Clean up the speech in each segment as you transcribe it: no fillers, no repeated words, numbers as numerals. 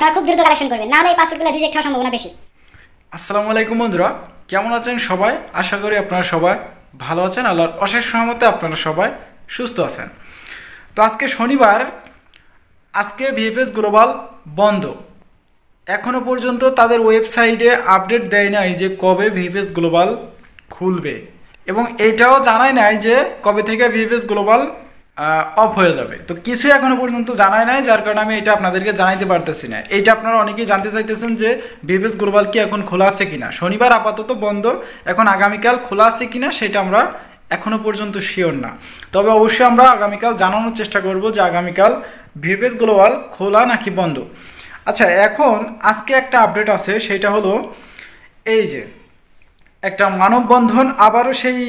আপনারা খুব দ্রুত কালেকশন করবেন, না হলে এই পাসপোর্টগুলো রিজেক্ট হওয়ার সম্ভাবনা বেশি। আসসালামু আলাইকুম বন্ধুরা, কেমন আছেন সবাই? আশা করি আপনারা সবাই ভালো আছেন। আল্লাহর অশেষ রহমতে আপনারা সবাই সুস্থ আছেন। তো আজকে শনিবার, আজকে ভিএফএস গ্লোবাল বন্ধ। এখনও পর্যন্ত তাদের ওয়েবসাইটে আপডেট দেয় নাই যে কবে ভিএফএস গ্লোবাল খুলবে, এবং এটাও জানায় নাই যে কবে থেকে ভিএফএস গ্লোবাল অফ হয়ে যাবে। তো কিছুই এখনও পর্যন্ত জানায় নাই, যার কারণে আমি এটা আপনাদেরকে জানাইতে পারতেছি না। এইটা আপনারা অনেকেই জানতে চাইতেছেন যে ভিএফএস গ্লোবাল কি এখন খোলা আছে কিনা। শনিবার আপাতত বন্ধ, এখন আগামীকাল খোলা আছে কিনা সেটা আমরা এখনও পর্যন্ত শিওর না। তবে অবশ্যই আমরা আগামীকাল জানানোর চেষ্টা করব যে আগামীকাল ভিএফএস গ্লোবাল খোলা নাকি বন্ধ। আচ্ছা, এখন আজকে একটা আপডেট আছে, সেটা হলো এই যে একটা মানববন্ধন, আবারও সেই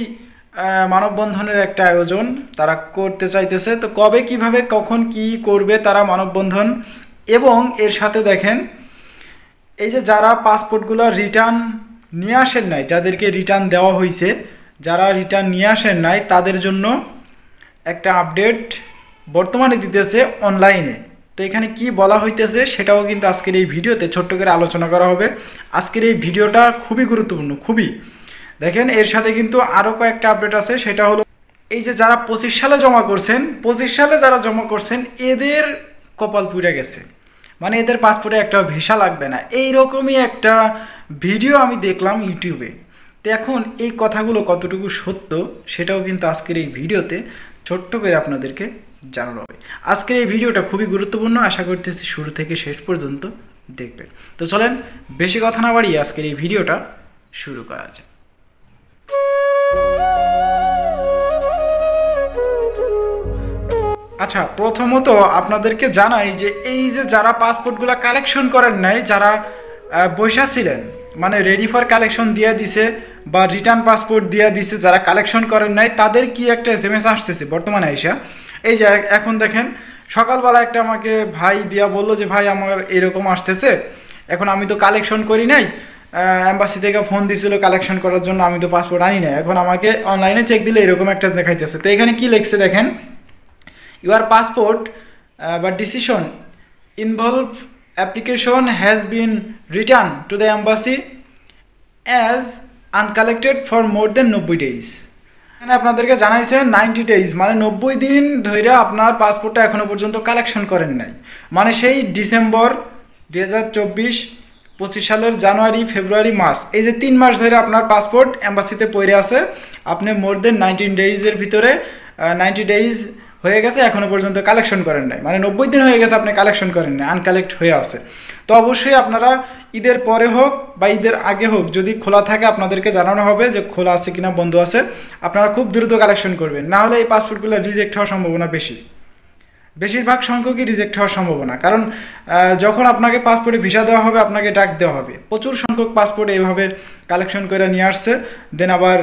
মানববন্ধনের একটা আয়োজন তারা করতে চাইতেছে। তো কবে, কিভাবে, কখন কি করবে তারা মানববন্ধন, এবং এর সাথে দেখেন এই যে যারা পাসপোর্টগুলো রিটার্ন নিয়ে আসেন নাই, যাদেরকে রিটার্ন দেওয়া হয়েছে, যারা রিটার্ন নিয়ে আসেন নাই তাদের জন্য একটা আপডেট বর্তমানে দিতেছে অনলাইনে। তো এখানে কি বলা হইতেছে সেটাও কিন্তু আজকের এই ভিডিওতে ছোট্ট করে আলোচনা করা হবে। আজকের এই ভিডিওটা খুবই গুরুত্বপূর্ণ, খুবই। দেখেন এর সাথে কিন্তু আরও কয়েকটা আপডেট আছে, সেটা হলো এই যে যারা 25 সালে জমা করছেন, 25 সালে যারা জমা করছেন এদের কপাল পুড়ে গেছে, মানে এদের পাসপোর্টে একটা ভিসা লাগবে না, এইরকমই একটা ভিডিও আমি দেখলাম ইউটিউবে। তো এখন এই কথাগুলো কতটুকু সত্য সেটাও কিন্তু আজকের এই ভিডিওতে ছোট্ট করে আপনাদেরকে জানানো হবে। আজকের এই ভিডিওটা খুবই গুরুত্বপূর্ণ, আশা করতেছি শুরু থেকে শেষ পর্যন্ত দেখবেন। তো চলেন বেশি কথা না বাড়িয়ে আজকের এই ভিডিওটা শুরু করা যায়। আচ্ছা, প্রথমত আপনাদেরকে জানাই যে এই যে যারা পাসপোর্টগুলো কালেকশন করেন নাই, যারা বৈশা ছিলেন, মানে রেডি ফর কালেকশন দিয়ে দিছে বা রিটার্ন পাসপোর্ট দিয়ে দিছে, যারা কালেকশন করেন নাই তাদের কি একটা SMS আসতেছে বর্তমানে আইসা। এই যে এখন দেখেন সকালবেলা একটা আমাকে ভাই দিয়া বললো যে ভাই আমার এরকম আসতেছে, এখন আমি তো কালেকশন করি নাই, এম্বাসি থেকে ফোন দিছিল কালেকশন করার জন্য, আমি তো পাসপোর্ট আনি নাই, এখন আমাকে অনলাইনে চেক দিলে এরকম একটা দেখাইতেছে। তো এখানে কি লিখছে দেখেন, your passport but decision involved application has been returned to the embassy as uncollected for more than 90 days। এখানে আপনাদেরকে জানাইছে 90 days, মানে 90 দিন ধরে আপনার পাসপোর্টটা এখনো পর্যন্ত কালেকশন করেন নাই, মানে সেই ডিসেম্বর 2024, 25 সালের জানুয়ারি, ফেব্রুয়ারি, মার্চ, এই যে 3 মাস ধরে আপনার পাসপোর্ট এম্বাসিতে পড়ে আছে, আপনি মোর দেন 19 ডেইজের ভিতরে 90 ডেইজ হয়ে গেছে, এখনও পর্যন্ত কালেকশন করেন নাই, মানে 90 দিন হয়ে গেছে আপনি কালেকশন করেন নাই, আনকালেক্ট হয়ে আছে। তো অবশ্যই আপনারা ঈদের পরে হোক বা ঈদের আগে হোক, যদি খোলা থাকে আপনাদেরকে জানানো হবে যে খোলা আছে কিনা, বন্ধ আছে, আপনারা খুব দ্রুত কালেকশন করবেন, না হলে এই পাসপোর্টগুলো রিজেক্ট হওয়ার সম্ভাবনা বেশি, বেশিরভাগ সংখ্যকই রিজেক্ট হওয়ার সম্ভাবনা। কারণ যখন আপনাকে পাসপোর্টে ভিসা দেওয়া হবে, আপনাকে ডাক দেওয়া হবে, প্রচুর সংখ্যক পাসপোর্ট এইভাবে কালেকশন করে নিয়ে আসছে। দেন আবার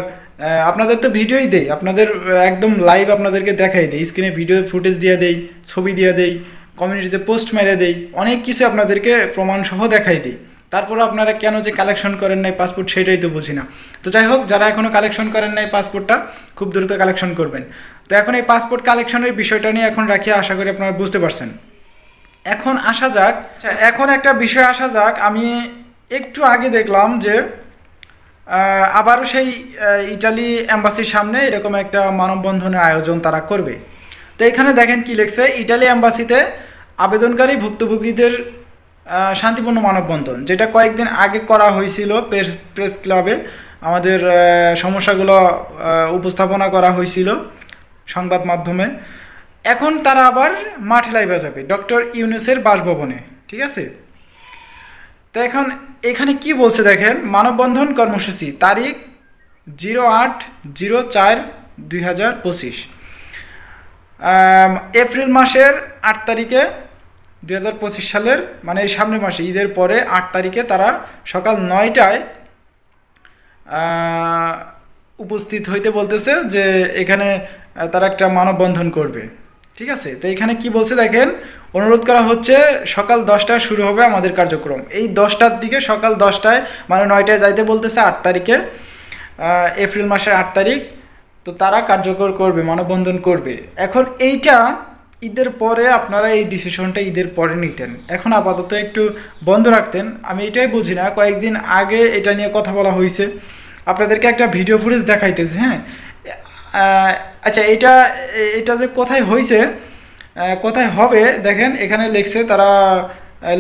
আপনাদের তো ভিডিওই দেই, আপনাদের একদম লাইভ আপনাদেরকে দেখাই দেই, স্ক্রিনে ভিডিও ফুটেজ দিয়ে দেই, ছবি দিয়ে দেই, কমিউনিটিতে পোস্ট মেরে দেই, অনেক কিছু আপনাদেরকে প্রমাণসহ দেখাই দিই। তারপরে আপনারা কেন যে কালেকশন করেন নাই পাসপোর্ট সেটাই তো বুঝি না। তো যাই হোক, যারা এখনও কালেকশন করেন নাই পাসপোর্টটা খুব দ্রুত কালেকশন করবেন। তো এখন এই পাসপোর্ট কালেকশনের বিষয়টা নিয়ে এখন রাখি, আশা করি আপনারা বুঝতে পারছেন। এখন আসা যাক, এখন একটা বিষয় আসা যাক, আমি একটু আগে দেখলাম যে আবারও সেই ইটালি এম্বাসির সামনে এরকম একটা মানববন্ধনের আয়োজন তারা করবে। তো এখানে দেখেন কি লিখছে, ইটালি এম্বাসিতে আবেদনকারী ভুক্তভোগীদের শান্তিপূর্ণ মানববন্ধন, যেটা কয়েকদিন আগে করা হয়েছিল প্রেস ক্লাবে, আমাদের সমস্যাগুলো উপস্থাপনা করা হয়েছিল সংবাদ মাধ্যমে। এখন তারা আবার মাঠে লাইভে যাবে ডক্টর ইউনূসের বাসভবনে, ঠিক আছে। তো এখন এখানে কি বলছে দেখেন, মানববন্ধন কর্মসূচি তারিখ 08/04/2025, এপ্রিল মাসের 8 তারিখে 2025 সালের, মানে এই সামনের মাসে ঈদের পরে 8 তারিখে তারা সকাল 9টায় উপস্থিত হইতে বলতেছে, যে এখানে তারা একটা মানববন্ধন করবে, ঠিক আছে। তো এখানে কি বলছে দেখেন, অনুরোধ করা হচ্ছে সকাল 10টায় শুরু হবে আমাদের কার্যক্রম। এই 10টার দিকে, সকাল 10টায়, মানে 9টায় যাইতে বলতেছে 8 তারিখে, এপ্রিল মাসের 8 তারিখ। তো তারা কার্যকর করবে, মানববন্ধন করবে। এখন এইটা ঈদের পরে আপনারা এই ডিসিশনটা ঈদের পরে নিতেন, এখন আপাতত একটু বন্ধ রাখতেন। আমি এটাই বুঝি না, কয়েকদিন আগে এটা নিয়ে কথা বলা হয়েছে, আপনাদেরকে একটা ভিডিও ফুটেজ দেখাইতেছে। হ্যাঁ, আচ্ছা, এটা যে কোথায় হয়েছে, কোথায় হবে, দেখেন এখানে লিখছে, তারা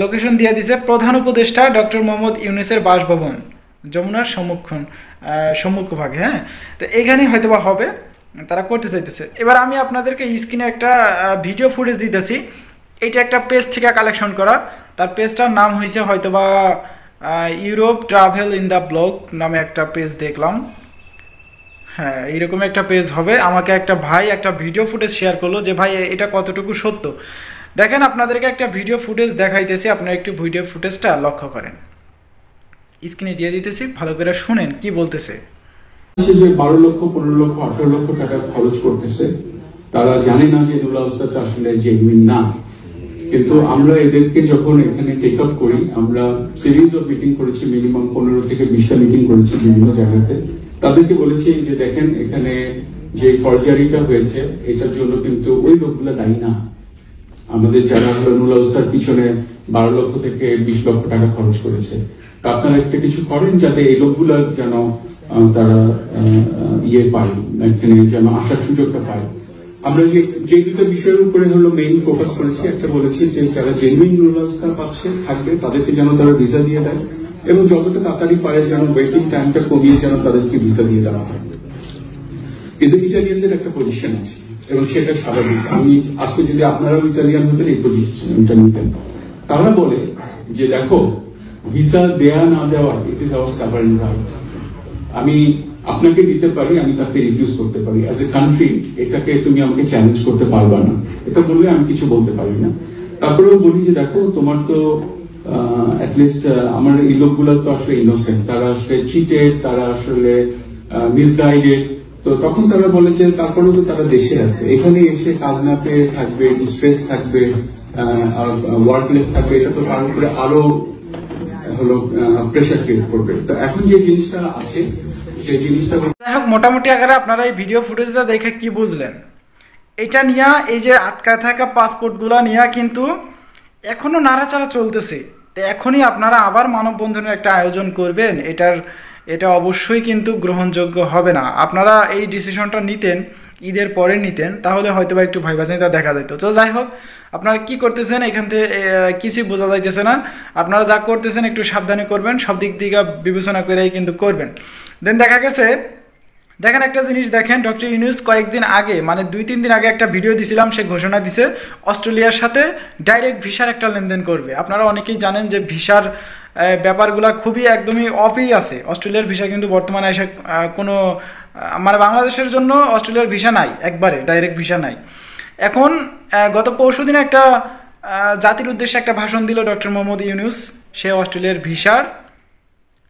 লোকেশন দিয়ে দিছে, প্রধান উপদেষ্টা ডক্টর মোহাম্মদ ইউনূসের বাসভবন, যমুনার সম্মুখভাগে। হ্যাঁ, তো এখানেই হয়তো বা হবে, তারা করতে চাইতেছে। এবার আমি আপনাদেরকে স্ক্রিনে একটা ভিডিও ফুটেজ দিতেছি, এইটা একটা পেজ থেকে কালেকশন করা, তার পেজটার নাম হয়েছে হয়তোবা Europe travel in the blog নামে একটা পেজ দেখলাম। হ্যাঁ, এইরকম একটা পেজ হবে। আমাকে একটা ভাই একটা ভিডিও ফুটেজ শেয়ার করলো যে ভাই এটা কতটুকু সত্য। দেখেন আপনাদেরকে একটা ভিডিও ফুটেজ দেখাইতেছি, আপনারা একটু ভিডিও ফুটেজটা লক্ষ্য করেন, স্ক্রিনে দিয়ে দিতেছি, ভালো করে শুনেন কি বলতেছে। 12 লক্ষ 15 লক্ষ 18 লক্ষ টাকা খরচ করতেছে, তারা জানে না যে নুরুল আওসাফ আসলে জেনুইন না। কিন্তু আমরা এদেরকে যখন এখানে টেক আপ করি, আমরা সিরিজ অফ মিটিং করেছি, মিনিমাম 15 থেকে 20টা মিটিং করেছি বিভিন্ন জায়গাতে। তাদেরকে বলেছি যে দেখেন এখানে যে ফরজারিটা হয়েছে এটার জন্য কিন্তু ওই লোকগুলো দায়ী না। আমাদের যারা নুরুল আওসাফের পিছনে 12 লক্ষ থেকে 20 লক্ষ টাকা খরচ করেছে, তা আপনারা একটা কিছু করেন যাতে এই লোকগুলো যেন তারা পায়, এখানে যেন আসার সুযোগটা পায়। আমরা যে দুটো বিষয়ের উপরে হলো মেইন ফোকাস করেছি, একটা বলেছি যে যারা জেনুইন নুরুল আওসাফ পাচ্ছে থাকবে তাদেরকে যেন তারা ভিসা দিয়ে দেয়, এবং যতটা তাড়াতাড়ি পারে যেন ওয়েটিং টাইমটা কমিয়ে যেন তাদেরকে ভিসা দিয়ে দেওয়া হয়। কিন্তু ইটালিয়ানদের একটা পজিশন আছে এবং সেটা স্বাভাবিক। আমি আজকে যদি আপনারাও ইটালিয়ান হতেন এই পজিশনটা নিতেন। তারা বলে যে দেখো, ভিসা দেয়া না দেওয়া it is our sovereign right. আমি আপনাকে দিতে পারি, আমি তাকে রিফিউজ করতে পারি। অ্যাজ এ কান্ট্রি এটাকে তুমি আমাকে চ্যালেঞ্জ করতে পারবা না, এটা বললে আমি কিছু বলতে পারি না। তারপরেও বলি যে দেখো, তোমার তো অ্যাটলিস্ট আমার এই লোকগুলো তো আসলে ইনোসেন্ট, তারা আসলে চিটেড, তারা আসলে মিসগাইডেড। তো তখন তারা বলে যে তারপরেও তো তারা দেশে আছে, এখানে এসে কাজ না পেয়ে থাকবে, ডিস্ট্রেস থাকবে, ওয়ার্কলেস থাকবে, এটা তো তার উপরে আরো হলো প্রেশার ক্রিয়েট করবে। তো এখন যে জিনিসটা আছে সেই জিনিসটা, যাই হোক, মোটামুটি আকারে আপনারা এই ভিডিও ফুটেজটা দেখে কি বুঝলেন? এটা নিয়ে, এই যে আটকা থাকা পাসপোর্টগুলো নিয়ে কিন্তু এখনো নাড়াচাড়া চলতেছে। তো এখনই আপনারা আবার মানববন্ধনের একটা আয়োজন করবেন, এটা অবশ্যই কিন্তু গ্রহণযোগ্য হবে না। আপনারা এই ডিসিশনটা নিতেন, ঈদের পরে নিতেন, তাহলে হয়তো বা একটু ভাইবাচিন্তা দেখা যেত। তো যাই হোক, আপনারা কি করতেছেন এখান থেকে কিছুই বোঝা যাইতেছে না। আপনারা যা করতেছেন একটু সাবধানে করবেন, সব দিক দিকে বিবেচনা করেই কিন্তু করবেন। দেন দেখা গেছে, দেখেন একটা জিনিস দেখেন, ডক্টর ইউনূস কয়েকদিন আগে, মানে 2-3 দিন আগে একটা ভিডিও দিছিলাম, সে ঘোষণা দিছে অস্ট্রেলিয়ার সাথে ডাইরেক্ট ভিসার একটা লেনদেন করবে। আপনারা অনেকেই জানেন যে ভিসার ব্যাপারগুলো খুবই একদমই অফই আছে। অস্ট্রেলিয়ার ভিসা কিন্তু বর্তমানে এসে কোনো, মানে বাংলাদেশের জন্য অস্ট্রেলিয়ার ভিসা নাই, একবারে ডাইরেক্ট ভিসা নাই। এখন গত পরশুদিন একটা জাতির উদ্দেশ্যে একটা ভাষণ দিল ডক্টর মোহাম্মদ ইউনূস, সে অস্ট্রেলিয়ার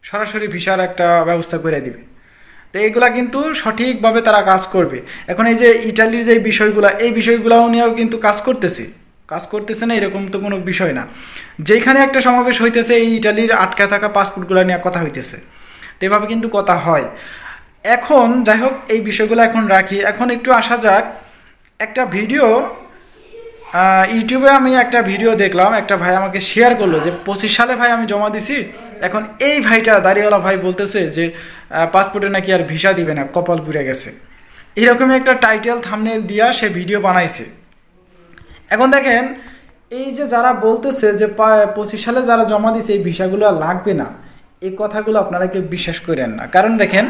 সরাসরি ভিসার একটা ব্যবস্থা করে দিবে। তো এইগুলা কিন্তু সঠিকভাবে তারা কাজ করবে। এখন এই যে ইটালির যে বিষয়গুলো, এই বিষয়গুলোও নিয়েও কিন্তু কাজ করতেছে না এরকম তো কোনো বিষয় না। যেখানে একটা সমাবেশ হইতেছে, এই ইটালির আটকা থাকা পাসপোর্টগুলো নিয়ে কথা হইতেছে, তো এভাবে কিন্তু কথা হয়। এখন যাই হোক, এই বিষয়গুলো এখন রাখি। এখন একটু আসা যাক, একটা ভিডিও ইউটিউবে আমি একটা ভিডিও দেখলাম, একটা ভাই আমাকে শেয়ার করলো যে 25 সালে ভাই আমি জমা দিছি, এখন এই ভাইটা দাড়িওয়ালা ভাই বলতেছে যে পাসপোর্টে নাকি আর ভিসা দিবে না, কপাল পুড়ে গেছে। এরকমই একটা টাইটেল থাম্বনেল দিয়া সে ভিডিও বানাইছে। এখন দেখেন, এই যে যারা বলতেছে যে 25 সালে যারা জমা দিছে এই ভিসাগুলো আর লাগবে না, এই কথাগুলো আপনারা কেউ বিশ্বাস করেন না। কারণ দেখেন,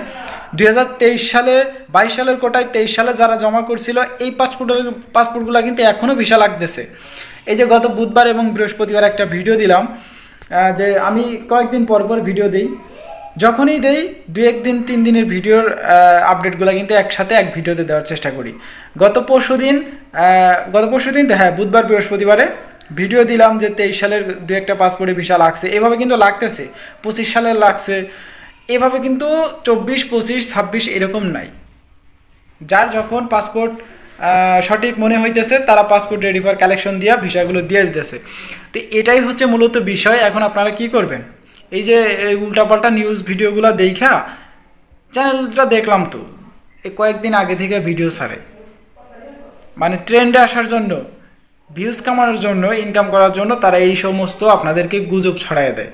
2023 সালে 22 সালের কোটায় 23 সালে যারা জমা করছিল এই পাসপোর্টগুলো কিন্তু এখনও ভিসা লাগতেছে। এই যে গত বুধবার এবং বৃহস্পতিবার একটা ভিডিও দিলাম, যে আমি কয়েকদিন পর ভিডিও দিই, যখনই দেই 2-1 দিন 3 দিনের ভিডিওর আপডেটগুলো কিন্তু একসাথে এক ভিডিওতে দেওয়ার চেষ্টা করি। গত পরশুদিন তো হ্যাঁ, বুধবার বৃহস্পতিবারে ভিডিও দিলাম যে 23 সালের 2-1টা পাসপোর্টে ভিসা লাগছে, এভাবে কিন্তু লাগতেছে। 25 সালের লাগছে, এভাবে কিন্তু 24, 25, 26 এরকম নাই। যার যখন পাসপোর্ট সঠিক মনে হইতেছে তারা পাসপোর্ট রেডি ফর কালেকশন দিয়া ভিসাগুলো দিয়ে দিতেছে। তো এটাই হচ্ছে মূলত বিষয়। এখন আপনারা কি করবেন? এই যে উল্টাপাল্টা নিউজ ভিডিওগুলো দেখা, চ্যানেলটা দেখলাম তো এই কয়েকদিন আগে থেকে ভিডিও ছাড়ে, মানে ট্রেন্ডে আসার জন্য ভিউজ কামানোর জন্য, ইনকাম করার জন্য তারা এই সমস্ত আপনাদেরকে গুজব ছড়ায় দেয়।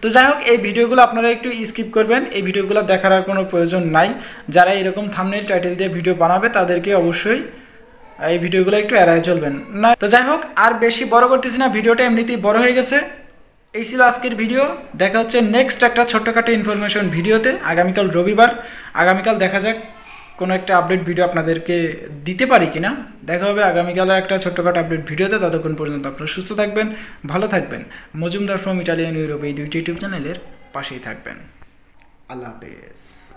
তো যাই হোক, এই ভিডিওগুলো আপনারা একটু স্কিপ করবেন, এই ভিডিওগুলো দেখার আর কোনো প্রয়োজন নাই। যারা এরকম থাম্বনেল টাইটেল দিয়ে ভিডিও বানাবে তাদেরকে অবশ্যই এই ভিডিওগুলো একটু এড়ায় চলবেন না। তো যাই হোক, আর বেশি বড় করতেছি না, ভিডিওটা এমনিতেই বড় হয়ে গেছে। এই ছিল আজকের ভিডিও। দেখা হচ্ছে নেক্সট একটা ছোট্টখাটো ইনফরমেশন ভিডিওতে আগামীকাল রবিবার। আগামীকাল দেখা যাক কোনো একটা আপডেট ভিডিও আপনাদেরকে দিতে পারি কিনা। দেখা হবে আগামীকালের একটা ছোট্টখাটো আপডেট ভিডিওতে। ততক্ষণ পর্যন্ত আপনারা সুস্থ থাকবেন, ভালো থাকবেন। মজুমদার ফ্রম ইটালিয়ান ইউরোপ এই দুইটি ইউটিউব চ্যানেলের পাশেই থাকবেন। আল্লাহ হাফেজ।